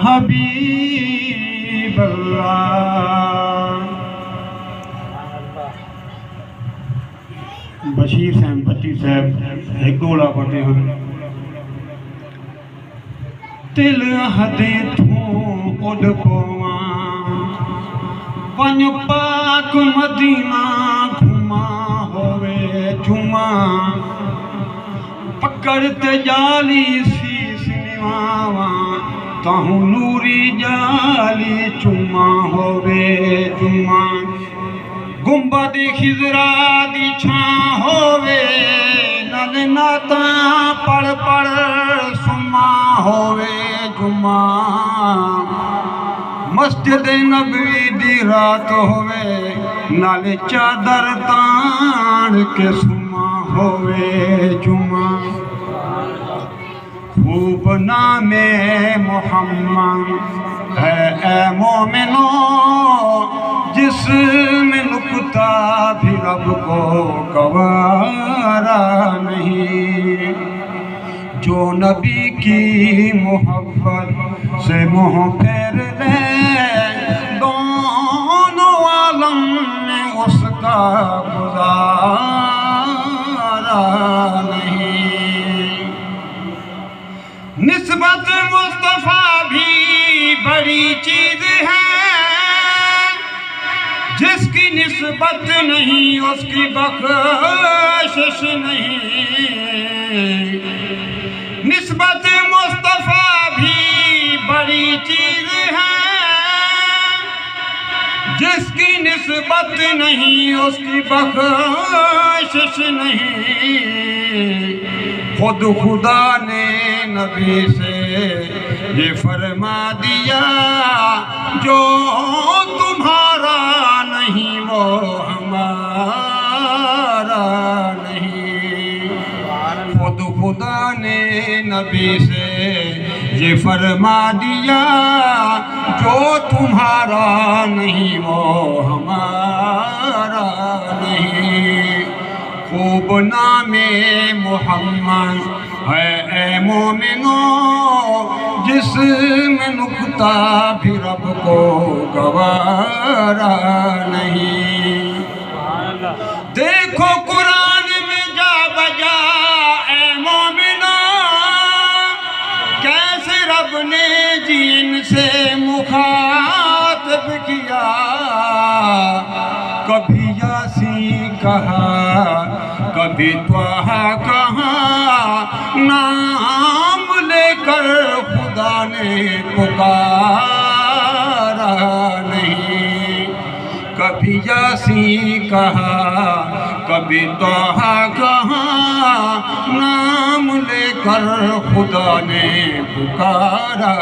حبیب اللہ۔ بشیر صاحب بھٹی صاحب ایک گوڑا پڑھتے ہیں۔ تل ہدیں تھوں اڈ پواں ون پاک مدینہ گھما ہوئے جمعہ پکڑ تے جالی سیس نواواں تاہوں نوری جالی چما ہوئے جمعہ گنبد خضرا دی چھاں ہوئے نل نعتاں پڑھ پڑھ سما ہوئے جمعہ مسجد نبوی دی رات ہوئے نال چادر تان کے سما ہوئے جمعہ خوب نام محمد ہے اے مومنو جس میں نکتہ بھی رب کو گوارا نہیں جو نبی کی محبت سے منہ پھیر لے دونوں عالم میں اس کا گزارا نہیں نسبت مصطفیٰ بھی بڑی چیز ہے جس کی نسبت نہیں اس کی بخشش نہیں نسبت مصطفیٰ بھی بڑی چیز ہے جس کی نسبت نہیں اس کی بخشش نہیں خود خدا نے نبی سے یہ فرما دیا جو تمہارا نہیں وہ ہمارا نہیں خود خدا نے نبی سے یہ فرما دیا جو تمہارا نہیں وہ ہمارا نہیں خوب نام محمد ہے اے مومنو جس میں نکتہ بھی رب کو گوارا نہیں دیکھو قرآن میں جا بجا اے مومنو کیسے رب نے جن سے مخاطب کیا کبھی یاسین کہا کبھی طٰہٰ کہا نام لے کر خدا نے پکارا نہیں کبھی یاسین کہا کبھی طٰہٰ کہا نام لے کر خدا نے پکارا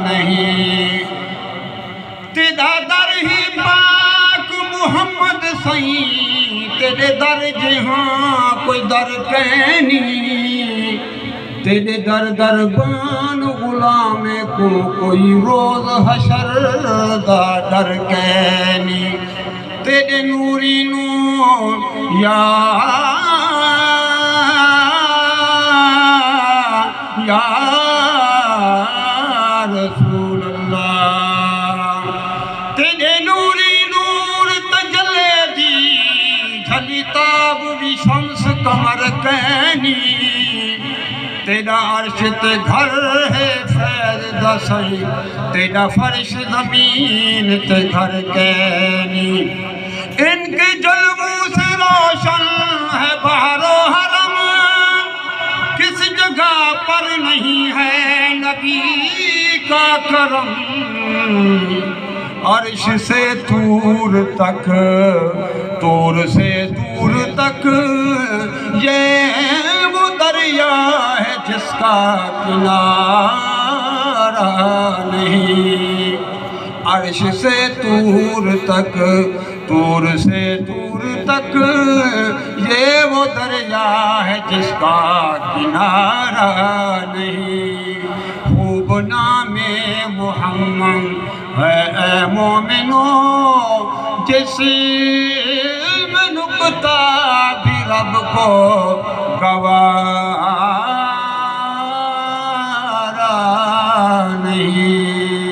نہیں تیرا در ہی پاک محمد سائیں تیرے در جہاں کوئی در کہنی تیرے در دربان غلام کو کوئی روز حشر دا ڈر کہنی تیرے نوری نور یا رسول اللہ تیرے نوری نور تجلے دی جھلی تاب بھی شمس قمر کہنی تیرا عرش تے گھر ہے فیض دا سائیں تیرا فرش زمین تے گھر کہنی ان کے جلووں سے روشن ہے بحر و حرم کس جگہ پر نہیں ہے نبی کا کرم عرش سے طور تک طور سے دور تک یہ وہ دریا ہے جس کا کنارہ نہیں عرش سے طور تک طور سے دور تک یہ وہ دریا ہے جس کا کنارہ نہیں خوب نام محمد ہے اے مومنو جس میں نکتہ بھی رب کو گوارا کی